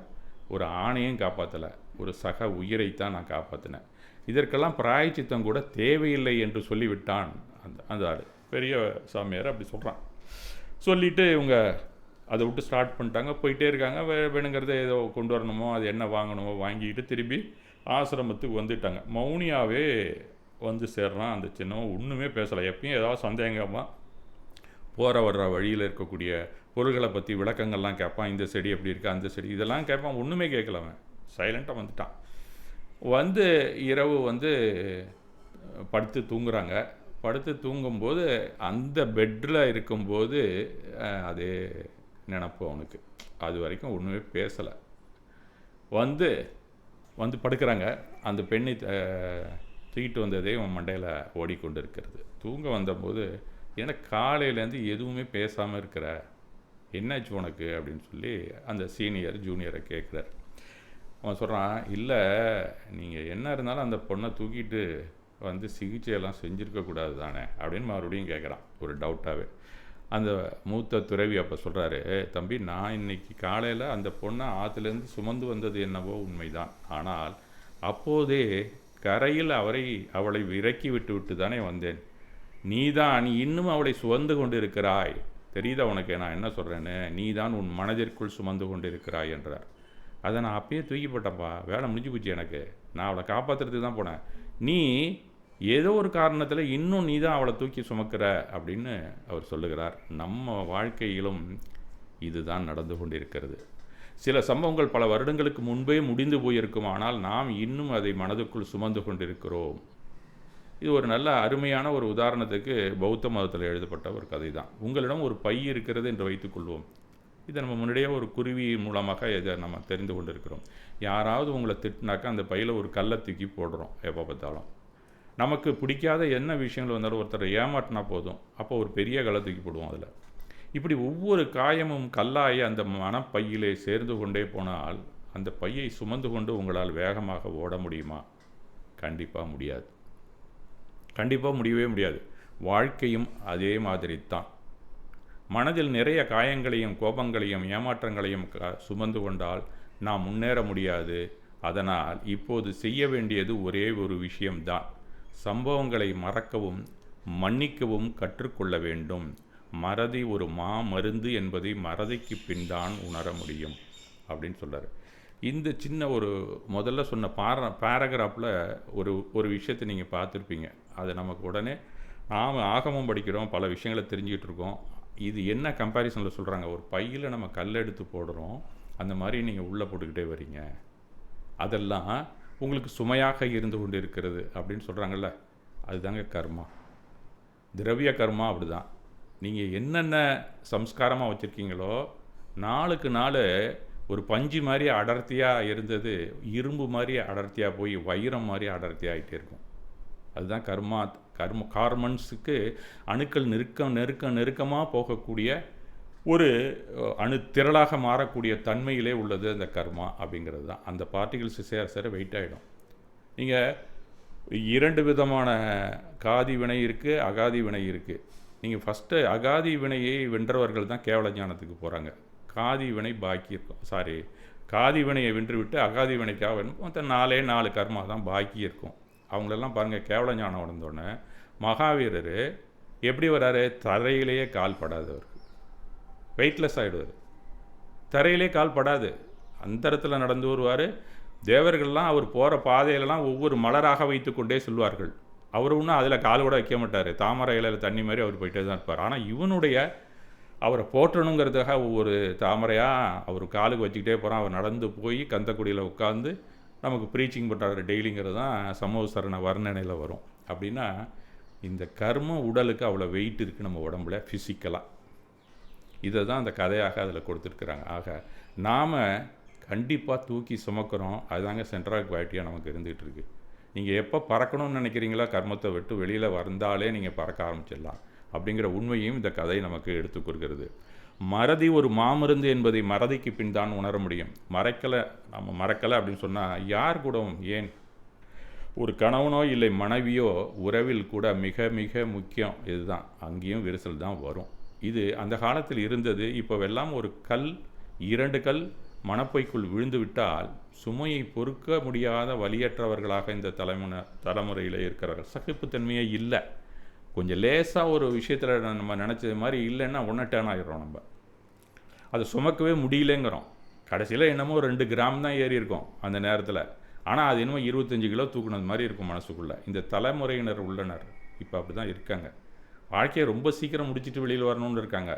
ஒரு ஆணையும் காப்பாற்றலை, ஒரு சக உயிரைத்தான் நான் காப்பாற்றினேன். இதற்கெல்லாம் பிராயச்சித்தம் கூட தேவையில்லை என்று சொல்லிவிட்டான் அந்த ஆள். பெரிய சாமியார் அப்படி சொல்கிறான். சொல்லிவிட்டு இவங்க அதை விட்டு ஸ்டார்ட் பண்ணிட்டாங்க. போயிட்டே இருக்காங்க. வேணுங்கிறத ஏதோ கொண்டு வரணுமோ, அது என்ன வாங்கணுமோ வாங்கிக்கிட்டு திரும்பி ஆசிரமத்துக்கு வந்துட்டாங்க. மௌனியாவே வந்து சேர்றான் அந்த சின்னவன். ஒன்றுமே பேசலை. எப்பயும் ஏதாவது சந்தேகமாக போகிற வர்ற வழியில் இருக்கக்கூடிய பொருள்களை பற்றி விளக்கங்கள்லாம் கேட்பான். இந்த செடி எப்படி இருக்குது, அந்த செடி இதெல்லாம் கேட்பான். ஒன்றுமே கேட்கல. அவன் சைலண்ட்டாக வந்துட்டான். இரவு படுத்து தூங்குறாங்க. படுத்து தூங்கும்போது அந்த பெட்டில் இருக்கும்போது அதே நினப்பு அவனுக்கு. அது வரைக்கும் ஒன்றுமே பேசலை. படுக்கிறாங்க. அந்த பெண்ணை தூக்கிட்டு வந்ததே அவன் மண்டையில் ஓடிக்கொண்டு இருக்கிறது. தூங்க வந்தபோது, எனக்கு காலையிலேருந்து எதுவுமே பேசாமல் இருக்கிற, என்னாச்சு உனக்கு அப்படின்னு சொல்லி அந்த சீனியர் ஜூனியரை கேட்குறார். அவன் சொல்கிறான், இல்லை நீங்கள் என்ன இருந்தாலும் அந்த பொண்ணை தூக்கிட்டு சிகிச்சையெல்லாம் செஞ்சுருக்கக்கூடாது தானே அப்படின்னு மறுபடியும் கேட்குறான் ஒரு டவுட்டாகவே. அந்த மூத்த துறவி அப்போ சொல்கிறாரு, தம்பி, நான் இன்றைக்கி காலையில் அந்த பொண்ணை ஆற்றுலேருந்து சுமந்து வந்தது என்னவோ உண்மைதான். ஆனால் அப்போதே கரையில் அவளை இறக்கி விட்டு தானே வந்தேன். நீ இன்னும் அவளை சுமந்து கொண்டு இருக்கிறாய். தெரியுதா உனக்கு நான் என்ன சொல்கிறேன்னு? நீ தான் உன் மனதிற்குள் சுமந்து கொண்டு இருக்கிறாய் என்றார். அதை நான் அப்பயே தூக்கி போட்டேன்ப்பா, வேலை முடிஞ்சு போச்சு எனக்கு. நான் அவளை காப்பாற்றுறதுக்கு தான் போனேன். நீ ஏதோ ஒரு காரணத்தில் இன்னும் நீ தான் அவளை தூக்கி சுமக்கிற அப்படின்னு அவர் சொல்லுகிறார். நம்ம வாழ்க்கையிலும் இதுதான் நடந்து கொண்டிருக்கிறது. சில சம்பவங்கள் பல வருடங்களுக்கு முன்பே முடிந்து போயிருக்கும், ஆனால் நாம் இன்னும் அதை மனதுக்குள் சுமந்து கொண்டிருக்கிறோம். இது ஒரு நல்ல அருமையான ஒரு உதாரணத்துக்கு பௌத்த மதத்தில் எழுதப்பட்ட ஒரு கதை தான். உங்களிடம் ஒரு பை இருக்கிறது என்று வைத்துக்கொள்வோம். இதை நம்ம முன்னாடியே ஒரு குருவி மூலமாக இதை நம்ம தெரிந்து கொண்டிருக்கிறோம். யாராவது உங்களை திட்டினாக்கா அந்த பையில் ஒரு கல்லை தூக்கி போடுறோம். எப்போ பார்த்தாலும் நமக்கு பிடிக்காத என்ன விஷயங்கள் வந்தாலும் ஒருத்தரை ஏமாற்றினா போதும், அப்போ ஒரு பெரிய கல்லை தூக்கி போடுவோம் அதில். இப்படி ஒவ்வொரு காயமும் கல்லாகி அந்த மனப்பையிலே சேர்ந்து கொண்டே போனால் அந்த பையை சுமந்து கொண்டு உங்களால் வேகமாக ஓட முடியுமா? கண்டிப்பாக முடியாது. கண்டிப்பாக முடியவே முடியாது. வாழ்க்கையும் அதே மாதிரி தான். மனதில் நிறைய காயங்களையும் கோபங்களையும் ஏமாற்றங்களையும் சுமந்து கொண்டால் நாம் முன்னேற முடியாது. அதனால் இப்போது செய்ய வேண்டியது ஒரே ஒரு விஷயம்தான். சம்பவங்களை மறக்கவும் மன்னிக்கவும் கற்றுக்கொள்ள வேண்டும். மறதி ஒரு மருந்து என்பதை மறதிக்கு பின்தான் உணர முடியும் அப்படின்னு சொல்கிறார். இந்த சின்ன ஒரு முதல்ல சொன்ன பேராகிராஃபில் ஒரு விஷயத்தை நீங்கள் பார்த்துருப்பீங்க. அதை நமக்கு உடனே நாம் ஆகமம் படிக்கிறோம், பல விஷயங்களை தெரிஞ்சுக்கிட்டு இருக்கோம். இது என்ன கம்பேரிசனில் சொல்கிறாங்க? ஒரு பையில் நம்ம கல் எடுத்து போடுறோம், அந்த மாதிரி நீங்கள் உள்ளே போட்டுக்கிட்டே வரீங்க. அதெல்லாம் உங்களுக்கு சுமையாக இருந்து கொண்டு இருக்கிறது அப்படின்னு சொல்கிறாங்கல்ல, அதுதாங்க கர்மா. திரவிய கர்மா அப்படி தான். நீங்கள் என்னென்ன சம்ஸ்காரமாக வச்சுருக்கீங்களோ, நாளுக்கு நாள் ஒரு பஞ்சு மாதிரி அடர்த்தியாக இருந்தது இரும்பு மாதிரி அடர்த்தியாக போய் வைரம் மாதிரி அடர்த்தியாகிட்டே இருக்கும். அதுதான் கர்மா. கார்பன்ஸுக்கு அணுக்கள் நெருக்கமாக போகக்கூடிய ஒரு திரளாக மாறக்கூடிய தன்மையிலே உள்ளது அந்த கர்மா அப்படிங்கிறது தான். அந்த பார்ட்டிகிள்ஸ் சேர வெயிட் ஆகிடும். நீங்கள் 2 விதமான காதி வினை இருக்குது, அகாதி வினை இருக்குது. நீங்கள் ஃபஸ்ட்டு அகாதி வினையை வென்றவர்கள் தான் கேவல ஞானத்துக்கு போகிறாங்க. காதி வினை பாக்கி இருக்கும். காதி வினையை வென்றுவிட்டு அகாதி வினைக்காக மொத்த 4 கர்மா தான் பாக்கி இருக்கும். அவங்களெல்லாம் பாருங்கள், கேவல ஞானம் வந்தோடனே மகாவீரர் எப்படி வராரு? தரையிலேயே கால் படாதவருக்கு வெயிட்லெஸ் ஆகிடுவார். தரையிலே கால் படாது, அந்தரத்தில் நடந்து வருவார். தேவர்கள்லாம் அவர் போகிற பாதையிலலாம் ஒவ்வொரு மலராக வைத்து கொண்டே சொல்வார்கள். அவர் ஒன்றும் அதில் கால் கூட வைக்க மாட்டார். தாமரை இலையில் தண்ணி மாதிரி அவர் போயிட்டே தான் இருப்பார். ஆனால் இவனுடைய அவரை போற்றணுங்கிறதுக்காக ஒவ்வொரு தாமரையாக அவர் காலுக்கு வச்சுக்கிட்டே போகிறான். அவர் நடந்து போய் கந்தக்குடியில் உட்காந்து நமக்கு ப்ரீச்சிங் பண்ணுறாரு டெய்லிங்கிறது தான் சமோசரண வர்ணனையில் வரும். அப்படின்னா இந்த கர்ம உடலுக்கு அவ்வளோ வெயிட் இருக்குது நம்ம உடம்புல ஃபிசிக்கலாக. இதை தான் அந்த கதையாக அதில் கொடுத்துருக்குறாங்க. ஆக நாம் கண்டிப்பாக தூக்கி சுமக்கிறோம். அதுதாங்க சென்ட்ரல் குவாலிட்டியாக நமக்கு இருந்துகிட்டு இருக்குது. நீங்கள் எப்போ பறக்கணும்னு நினைக்கிறீங்களோ கர்மத்தை விட்டு வெளியில் வந்தாலே நீங்கள் பறக்க ஆரம்பிச்சிடலாம் அப்படிங்கிற உண்மையும் இந்த கதை நமக்கு எடுத்து கொடுக்கிறது. மறதி ஒரு மாமருந்து என்பதை மறதிக்கு பின் தான் உணர முடியும். நம்ம மறக்கலை அப்படின்னு சொன்னால் யார் கூடவும், ஏன் ஒரு கணவனோ இல்லை மனைவியோ உறவில் கூட மிக மிக முக்கியம். இதுதான், அங்கேயும் விரிசல் தான் வரும். இது அந்த காலத்தில் இருந்தது. இப்போவெல்லாம் ஒரு 2 கல் மணப்பைக்குள் விழுந்து விட்டால் சுமையை பொறுக்க முடியாத வலியற்றவர்களாக இந்த தலைமுறையில் இருக்கிறார்கள். சகிப்புத்தன்மையே இல்லை. கொஞ்சம் லேசாக ஒரு விஷயத்தில் நம்ம நினச்சது மாதிரி இல்லைன்னா டேர்ன் ஆகிடுறோம். நம்ம அதை சுமக்கவே முடியலைங்கிறோம். கடைசியில் என்னமோ 2 கிராம் தான் ஏறி இருக்கும் அந்த நேரத்தில். ஆனால் அது என்னமோ 25 கிலோ தூக்குனது மாதிரி இருக்கும் மனசுக்குள்ளே. இந்த தலைமுறையினர் உள்ளனர் இப்போ அப்படி தான் இருக்காங்க. வாழ்க்கையை ரொம்ப சீக்கிரம் முடிச்சுட்டு வெளியில் வரணும்னு இருக்காங்க.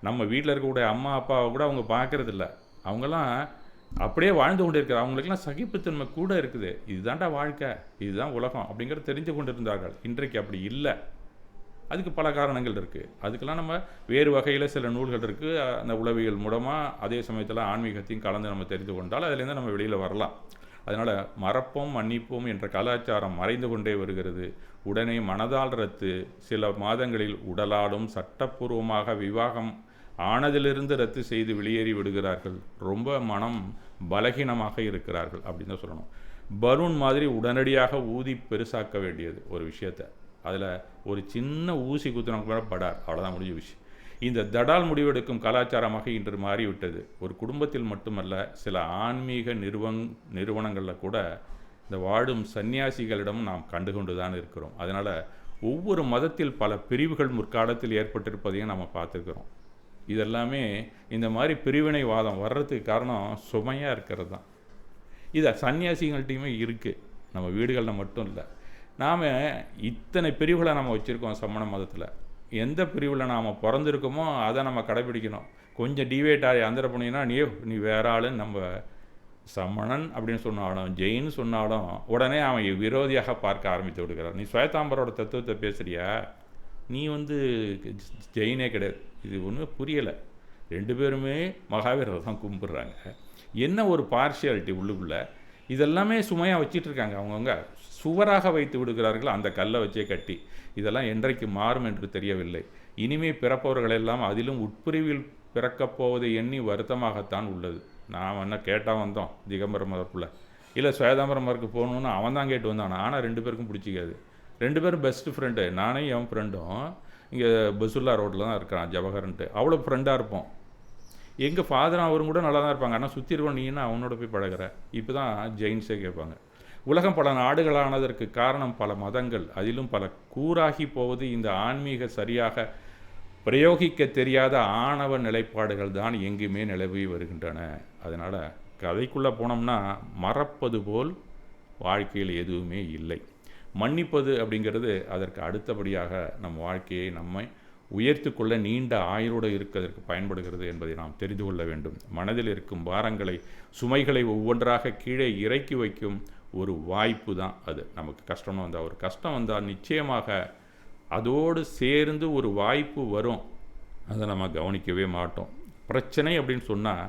நம்ம வீட்டில் இருக்கக்கூடிய அம்மா அப்பாவை கூட அவங்க பார்க்குறதில்ல. அவங்கெல்லாம் அப்படியே வாழ்ந்து கொண்டு இருக்கிறார். அவங்களுக்கெல்லாம் சகிப்புத்தன்மை கூட இருக்குது. இதுதான்டா வாழ்க்கை, இதுதான் உலகம் அப்படிங்கிறது தெரிஞ்சு கொண்டு இருந்தார்கள். இன்றைக்கு அப்படி இல்லை. அதுக்கு பல காரணங்கள் இருக்குது. அதுக்கெல்லாம் நம்ம வேறு வகையில் சில நூல்கள் இருக்குது. அந்த உளவியல் மூலமாக அதே சமயத்தில் ஆன்மீகத்தையும் கலந்து நம்ம தெரிந்து கொண்டால் அதுலேருந்து நம்ம வெளியில் வரலாம். அதனால் மறப்போம் மன்னிப்போம் என்ற கலாச்சாரம் மறைந்து கொண்டே வருகிறது. உடனே மனதால் ரத்து, சில மாதங்களில் உடலாலும் சட்டப்பூர்வமாக விவாகம் ஆனதிலிருந்து ரத்து செய்து வெளியேறி விடுகிறார்கள். ரொம்ப மனம் பலகீனமாக இருக்கிறார்கள் அப்படின்னு தான் சொல்லணும். பலூன் மாதிரி உடனடியாக ஊதி பெருசாக்க வேண்டியது ஒரு விஷயத்தை. அதில் ஒரு சின்ன ஊசி குத்துனக்கு மேலே படார், அவ்வளோதான் முடிஞ்ச விஷயம். இந்த தடால் முடிவெடுக்கும் கலாச்சாரமாக இன்று மாறிவிட்டது. ஒரு குடும்பத்தில் மட்டுமல்ல, சில ஆன்மீக நிறுவனங்களில் கூட இந்த வாழும் சன்னியாசிகளிடம் நாம் கண்டுகொண்டு தான் இருக்கிறோம். அதனால் ஒவ்வொரு மதத்தில் பல பிரிவுகள் முற்காலத்தில் ஏற்பட்டிருப்பதையும் நம்ம பார்த்துருக்குறோம். இதெல்லாமே இந்த மாதிரி பிரிவினைவாதம் வர்றதுக்கு காரணம் சுமையாக இருக்கிறது தான். இதை சன்னியாசிகள்கிட்டையுமே இருக்குது, நம்ம வீடுகளில் மட்டும் இல்லை. நாம் இத்தனை பிரிவுகளை நம்ம வச்சுருக்கோம் சமண மதத்தில். எந்த பிரிவில் நாம் பிறந்திருக்கோமோ அதை நம்ம கடைபிடிக்கணும். கொஞ்சம் டிவேட் ஆகி அந்தர போனீங்கன்னா நீ வேற ஆளுன்னு நம்ம சமணன் அப்படின்னு சொன்னாலும் ஜெயின் சொன்னாலும் உடனே அவன் விரோதியாக பார்க்க ஆரம்பித்து விடுக்கிறார். நீ ஸ்வேதாம்பரோட தத்துவத்தை பேசுகிறியா? நீ ஜெயினே கிடையாது. இது ஒன்றும் புரியலை. 2 பேருமே மகாவீரரை தான் கும்பிட்றாங்க. என்ன ஒரு பார்ஷியாலிட்டி உள்ளுக்குள்ளே. இதெல்லாமே சுமையாக வச்சிட்ருக்காங்க. அவங்கவுங்க சுவராக வைத்து விடுகிறார்கள் அந்த கல்லை வச்சே கட்டி. இதெல்லாம் என்றைக்கு மாறும் என்று தெரியவில்லை. இனிமே பிறப்பவர்களெல்லாம் அதிலும் உட்பிரிவில் பிறக்கப் போவதை எண்ணி வருத்தமாகத்தான் உள்ளது. நாம் என்ன கேட்டால் வந்தோம் திகம்பரம் மதப்புள்ள, இல்லை சுவேதாம்பரம் மதற்கு போகணுன்னு அவன் தான் கேட்டு வந்தான். ஆனால் 2 பேருக்கும் பிடிச்சிக்காது. 2 பேரும் பெஸ்ட்டு ஃப்ரெண்டு. நானே என் ஃப்ரெண்டும் இங்கே பசுல்லா ரோட்டில் தான் இருக்கிறான், ஜவஹர்ன்ட்டு. அவ்வளோ ஃப்ரெண்டாக இருப்போம். எங்கள் ஃபாதரும் அவரும் கூட நல்லா தான் இருப்பாங்க. ஆனால் சுற்றி இருக்கோம், நீ என்ன அவனோட போய் பழகிற? இப்போ தான் ஜெயின்ஸே கேட்பாங்க. உலகம் பல நாடுகளானதற்கு காரணம் பல மதங்கள். அதிலும் பல கூறாகி போவது இந்த ஆன்மீக சரியாக பிரயோகிக்க தெரியாத ஆணவ நிலைப்பாடுகள் தான் எங்குமே நிலவி வருகின்றன. அதனால் கதைக்குள்ளே போனோம்னா மறப்பது போல் வாழ்க்கையில் எதுவுமே இல்லை. மன்னிப்பது அப்படிங்கிறது அதற்கு அடுத்தபடியாக நம் வாழ்க்கையை நம்மை உயர்த்து கொள்ள நீண்ட ஆயுளோடு இருக்கிறதற்கு பயன்படுகிறது என்பதை நாம் தெரிந்து கொள்ள வேண்டும். மனதில் இருக்கும் பாரங்களை சுமைகளை ஒவ்வொன்றாக கீழே இறக்கி வைக்கும் ஒரு வாய்ப்பு தான் அது. நமக்கு கஷ்டம்னு வந்தால், ஒரு கஷ்டம் வந்தால் நிச்சயமாக அதோடு சேர்ந்து ஒரு வாய்ப்பு வரும். அதை நம்ம கவனிக்கவே மாட்டோம். பிரச்சனை அப்படின்னு சொன்னால்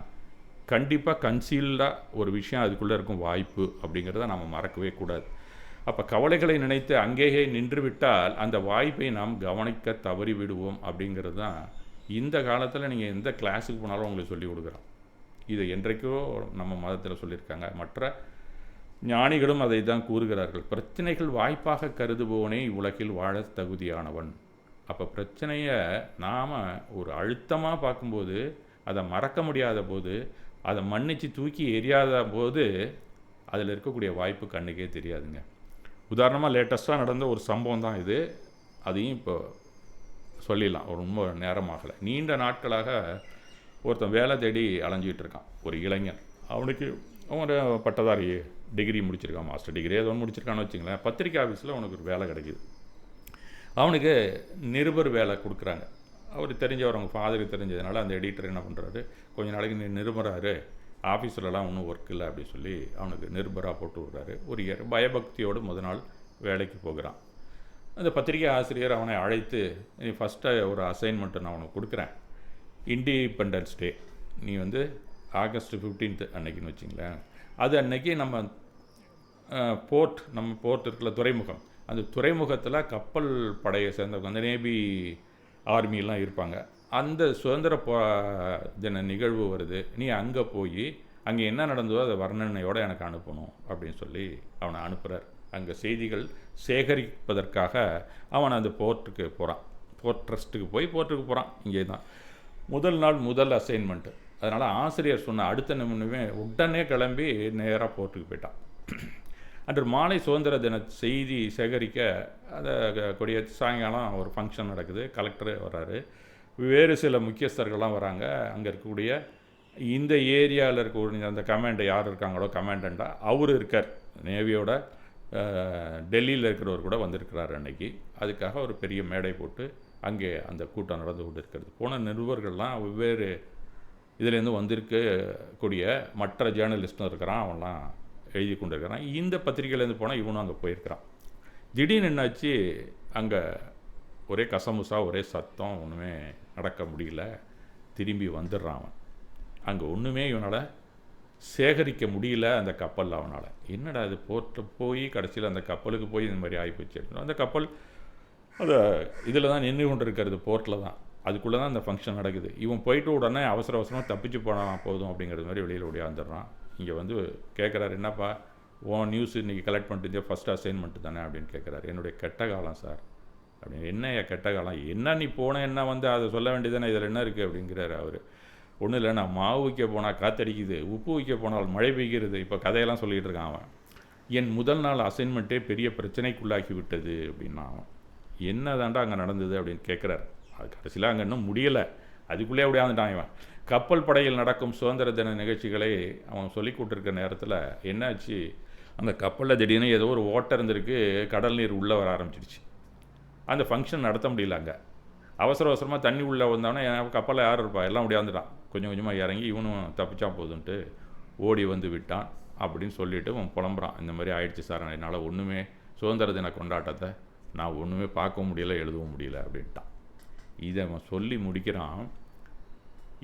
கண்டிப்பாக கன்சீல்டாக ஒரு விஷயம் அதுக்குள்ளே இருக்கும் வாய்ப்பு அப்படிங்கிறத நம்ம மறக்கவே கூடாது. அப்போ கவலைகளை நினைத்து அங்கேயே நின்று விட்டால் அந்த வாய்ப்பை நாம் கவனிக்க தவறி விடுவோம் அப்படிங்கிறது தான் இந்த காலத்தில் நீங்கள் எந்த கிளாஸுக்கு போனாலும் உங்களுக்கு சொல்லிக் கொடுக்குறோம். இது என்றைக்கோ நம்ம மதத்தில் சொல்லியிருக்காங்க. மற்ற ஞானிகளும் அதை தான் கூறுகிறார்கள். பிரச்சனைகள் வாய்ப்பாக கருதுபவனே இவ்வுலகில் வாழ தகுதியானவன். அப்போ பிரச்சனையை நாம் ஒரு அழுத்தமாக பார்க்கும்போது, அதை மறக்க முடியாத போது, அதை மன்னித்து தூக்கி எறியாத போது அதில் இருக்கக்கூடிய வாய்ப்பு கண்ணுக்கே தெரியாதுங்க. உதாரணமாக லேட்டஸ்ட்டாக நடந்த ஒரு சம்பவம் தான் இது. அதையும் இப்போ சொல்லிடலாம். ரொம்ப நேரமாகலை. நீண்ட நாட்களாக ஒருத்தன் வேலை தேடி அலைஞ்சிக்கிட்டு இருக்கான். ஒரு இளைஞன். அவனுக்கு அவன் பட்டதாரி டிகிரி முடிச்சிருக்கான், மாஸ்டர் டிகிரி ஏதோ ஒன்று முடிச்சிருக்கான்னு வச்சுங்களேன். பத்திரிக்கை ஆஃபீஸில் அவனுக்கு ஒரு வேலை கிடைக்கிது. அவனுக்கு நிருபர் வேலை கொடுக்குறாங்க. அவர் தெரிஞ்சவர், அவங்க ஃபாதருக்கு தெரிஞ்சதுனால அந்த எடிட்டர் என்ன பண்ணுறாரு, கொஞ்ச நாளைக்கு நிருபராரு, ஆஃபீஸிலலாம் ஒன்றும் ஒர்க் இல்லை அப்படின்னு சொல்லி அவனுக்கு நிருபராக போட்டு விடுறாரு. ஒரு பயபக்தியோடு முதல் நாள் வேலைக்கு போகிறான். அந்த பத்திரிகை ஆசிரியர் அவனை அழைத்து, நீ ஃபஸ்ட்டு ஒரு அசைன்மெண்ட்டு நான் உனக்கு கொடுக்குறேன். இண்டிபெண்டன்ஸ் டே நீ ஆகஸ்ட் 15 அன்னைக்குன்னு வச்சிங்களேன். அது அன்னைக்கு நம்ம நம்ம போர்ட் இருக்குல்ல, துறைமுகம், அந்த துறைமுகத்தில் கப்பல் படையை சேர்ந்தவங்க, அந்த நேவி ஆர்மிலாம் இருப்பாங்க. அந்த சுதந்திர தின நிகழ்வு வருது, நீ அங்கே போய் அங்கே என்ன நடந்ததோ அதை வர்ணனையோடு எனக்கு அனுப்பணும் அப்படின்னு சொல்லி அவனை அனுப்புகிறார். அங்கே செய்திகள் சேகரிப்பதற்காக அவன் அந்த போர்ட்டுக்கு போகிறான். போர்ட் ட்ரஸ்ட்டுக்கு போர்ட்டுக்கு போகிறான். இங்கே தான் முதல் நாள் முதல் அசைன்மெண்ட்டு. அதனால் ஆசிரியர் சொன்ன அடுத்த நிமிடமே உடனே கிளம்பி நேராக போர்ட்டுக்கு போயிட்டான். அன்று மாலை சுதந்திர தின செய்தி சேகரிக்க அதை கொடியேற்றி சாயங்காலம் ஒரு ஃபங்க்ஷன் நடக்குது. கலெக்டர் வர்றாரு, வேறு சில முக்கியஸ்தர்கள்லாம் வராங்க. அங்கே இருக்கக்கூடிய இந்த ஏரியாவில் இருக்கக்கூடிய அந்த கமாண்டர் யார் இருக்காங்களோ, கமாண்டண்ட்டாக அவர் இருக்கார். நேவியோட டெல்லியில் இருக்கிறவர் கூட வந்திருக்கிறார் அன்னைக்கு. அதுக்காக ஒரு பெரிய மேடை போட்டு அங்கே அந்த கூட்டம் நடந்து கொண்டு இருக்கிறது. போன நிருபர்கள்லாம் வெவ்வேறு இதிலேருந்து வந்திருக்கக்கூடிய மற்ற ஜேர்னலிஸ்ட்டும் இருக்கிறான். அவன்லாம் எழுதி கொண்டு இருக்கிறான். இந்த பத்திரிகையிலேருந்து போனால் இவனும் அங்கே போயிருக்கிறான். திடீர்னு என்னாச்சு, அங்கே ஒரே கசமுசா, ஒரே சத்தம், ஒன்றுமே நடக்க முடியல. திரும்பி வந்துடுறான் அவன். அங்கே ஒன்றுமே இவனால் சேகரிக்க முடியல அந்த கப்பலில் அவனால். என்னடா அது, போர்ட்டு போய் கடைசியில் அந்த கப்பலுக்கு போய் இந்த மாதிரி ஆகிப்போச்சு. அந்த கப்பல் அது இதில் தான் நின்று கொண்டு இருக்கிறது, போர்ட்டில் தான். அதுக்குள்ளே தான் அந்த ஃபங்க்ஷன் நடக்குது. இவன் போயிட்டு உடனே அவசர அவசரமாக தப்பிச்சு போனால் போதும் அப்படிங்கிறது மாதிரி வெளியில் ஓடியாந்துடுறான். இங்கே கேட்குறாரு, என்னப்பா உன் நியூஸ் இன்றைக்கி கலெக்ட் பண்ணிட்டு ஃபஸ்ட் அசைன்மெண்ட்டு தானே அப்படின்னு கேட்குறாரு. என்னுடைய கெட்ட காலம் சார் அப்படின்னு. என்ன கெட்ட காலம், என்ன நீ போன என்ன அதை சொல்ல வேண்டியதானே, இதில் என்ன இருக்குது அப்படிங்கிறாரு அவர். ஒன்றும் இல்லை, நான் மாவு வைக்க போனால் காற்றடிக்குது, உப்பு வைக்க போனால் மழை பெய்கிறது, இப்போ கதையெல்லாம் சொல்லிகிட்டு இருக்கான் அவன். என் முதல் நாள் அசைன்மெண்ட்டே பெரிய பிரச்சனைக்குள்ளாக்கி விட்டது அப்படின்னா அவன். என்ன தாண்டா அங்கே நடந்தது அப்படின்னு கேட்குறாரு. அது கடைசியில் அங்கே இன்னும் முடியலை, அதுக்குள்ளே அப்படியே வந்துட்டான் இவன். கப்பல் படையில் நடக்கும் சுதந்திர தின நிகழ்ச்சிகளை அவன் சொல்லி கொடுத்துருக்க நேரத்தில் என்னாச்சு, அந்த கப்பலில் திடீர்னு ஏதோ ஒரு ஓட்டை இருந்திருக்கு, கடல் நீர் உள்ளே வர ஆரம்பிச்சிடுச்சு. அந்த ஃபங்க்ஷன் நடத்த முடியல. அங்கே அவசர அவசரமாக தண்ணி உள்ளே வந்தோடனே கப்பலில் யார் இருப்பா, எல்லாம் முடியாந்துட்டான். கொஞ்சம் கொஞ்சமாக இறங்கி இவனும் தப்பிச்சா போதுன்ட்டு ஓடி வந்து விட்டான் அப்படின்னு சொல்லிவிட்டு அவன் புலம்புறான். இந்த மாதிரி ஆயிடுச்சு சார், என்னால் ஒன்றுமே சுதந்திர தின கொண்டாட்டத்தை நான் ஒன்றுமே பார்க்க முடியல, எழுதவும் முடியல அப்படின்ட்டான். இதை அவன் சொல்லி முடிக்கிறான்.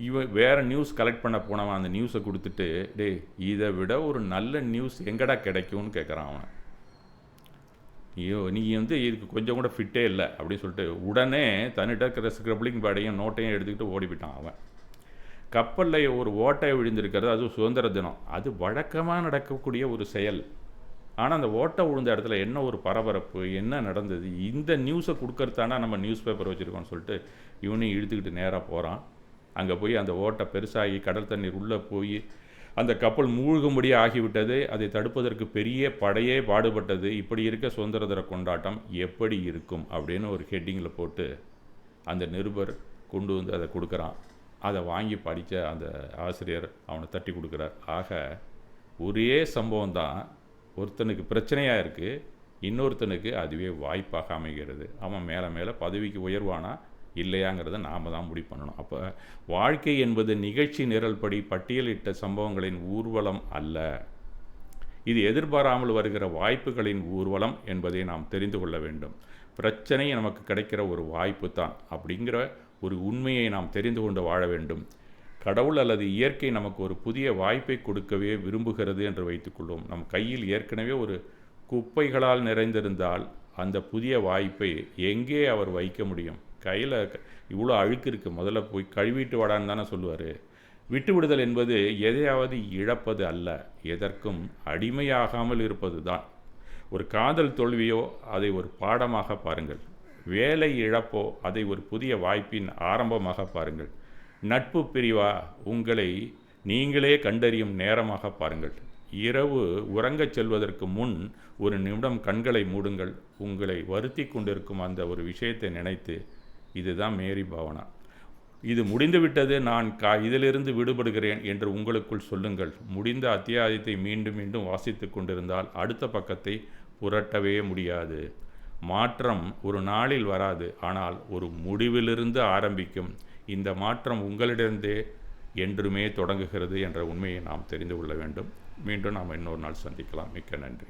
இவன் வேறு நியூஸ் கலெக்ட் பண்ண போனவன் அந்த நியூஸை கொடுத்துட்டு, டே இதை விட ஒரு நல்ல நியூஸ் எங்கடா கிடைக்கும்னு கேட்குறான் அவன். ஐயோ நீ இதுக்கு கொஞ்சம் கூட ஃபிட்டே இல்லை அப்படின்னு சொல்லிட்டு உடனே தன்னிட்ட இருக்கிற ஸ்க்ரப்ளிங் பேடையும் நோட்டையும் எடுத்துக்கிட்டு ஓடிவிட்டான் அவன். கப்பலில் ஒரு ஓட்டை விழுந்திருக்கிறது, அதுவும் சுதந்திர தினம். அது வழக்கமாக நடக்கக்கூடிய ஒரு செயல். ஆனால் அந்த ஓட்டை விழுந்த இடத்துல என்ன ஒரு பரபரப்பு, என்ன நடந்தது, இந்த நியூஸை கொடுக்கறதானா நம்ம நியூஸ் பேப்பர் வச்சுருக்கோன்னு சொல்லிட்டு இவனையும் இழுத்துக்கிட்டு நேராக போகிறான். அங்கே போய் அந்த ஓட்டை பெருசாகி கடல் தண்ணீர் உள்ளே போய் அந்த கப்பல் மூழ்கும்படியே ஆகிவிட்டது. அதை தடுப்பதற்கு பெரிய படையே பாடுபட்டது. இப்படி இருக்க சுதந்திர தின கொண்டாட்டம் எப்படி இருக்கும் அப்படின்னு ஒரு ஹெட்டிங்கில் போட்டு அந்த நிருபர் கொண்டு வந்து அதை கொடுக்குறான். அதை வாங்கி படித்த அந்த ஆசிரியர் அவனை தட்டி கொடுக்குறார். ஆக ஒரே சம்பவம் தான் ஒருத்தனுக்கு பிரச்சனையாக இருக்குது, இன்னொருத்தனுக்கு அதுவே வாய்ப்பாக அமைகிறது. அவன் மேலே மேலே பதவிக்கு உயர்வானா இல்லையாங்கிறத நாம் தான் முடிவு பண்ணணும். அப்போ வாழ்க்கை என்பது நிகழ்ச்சி நிரல் படி பட்டியலிட்ட சம்பவங்களின் ஊர்வலம் அல்ல. இது எதிர்பாராமல் வருகிற வாய்ப்புகளின் ஊர்வலம் என்பதை நாம் தெரிந்து கொள்ள வேண்டும். பிரச்சனை நமக்கு கிடைக்கிற ஒரு வாய்ப்பு தான் அப்படிங்கிற ஒரு உண்மையை நாம் தெரிந்து கொண்டு வாழ வேண்டும். கடவுள் அல்லது இயற்கை நமக்கு ஒரு புதிய வாய்ப்பை கொடுக்கவே விரும்புகிறது என்று வைத்துக்கொள்வோம். நம் கையில் ஏற்கனவே ஒரு குப்பைகளால் நிறைந்திருந்தால் அந்த புதிய வாய்ப்பை எங்கே அவர் வைக்க முடியும்? கையில் இவ்வளோ அழுக்கு இருக்குது, முதல்ல போய் கழுவிட்டு வாடான்னு தானே சொல்லுவார். விட்டு விடுதல் என்பது எதையாவது இழப்பது அல்ல, எதற்கும் அடிமையாகாமல் இருப்பது தான். ஒரு காதல் தோல்வியோ அதை ஒரு பாடமாக பாருங்கள். வேலை இழப்போ அதை ஒரு புதிய வாய்ப்பின் ஆரம்பமாக பாருங்கள். நட்பு பிரிவா உங்களை நீங்களே கண்டறியும் நேரமாக பாருங்கள். இரவு உறங்கச் செல்வதற்கு முன் ஒரு நிமிடம் கண்களை மூடுங்கள். உங்களை வருத்தி கொண்டிருக்கும் அந்த ஒரு விஷயத்தை நினைத்து, இதுதான் மேரி பாவனா, இது முடிந்துவிட்டது, நான் இதிலிருந்து விடுபடுகிறேன் என்று உங்களுக்குள் சொல்லுங்கள். முடிந்த அத்தியாயத்தை மீண்டும் மீண்டும் வாசித்து கொண்டிருந்தால் அடுத்த பக்கத்தை புரட்டவே முடியாது. மாற்றம் ஒரு நாளில் வராது, ஆனால் ஒரு முடிவிலிருந்து ஆரம்பிக்கும். இந்த மாற்றம் உங்களிடந்தே என்றுமே தொடங்குகிறது என்ற உண்மையை நாம் தெரிந்து கொள்ள வேண்டும். மீண்டும் நாம் இன்னொரு நாள் சந்திக்கலாம். மிக்க நன்றி.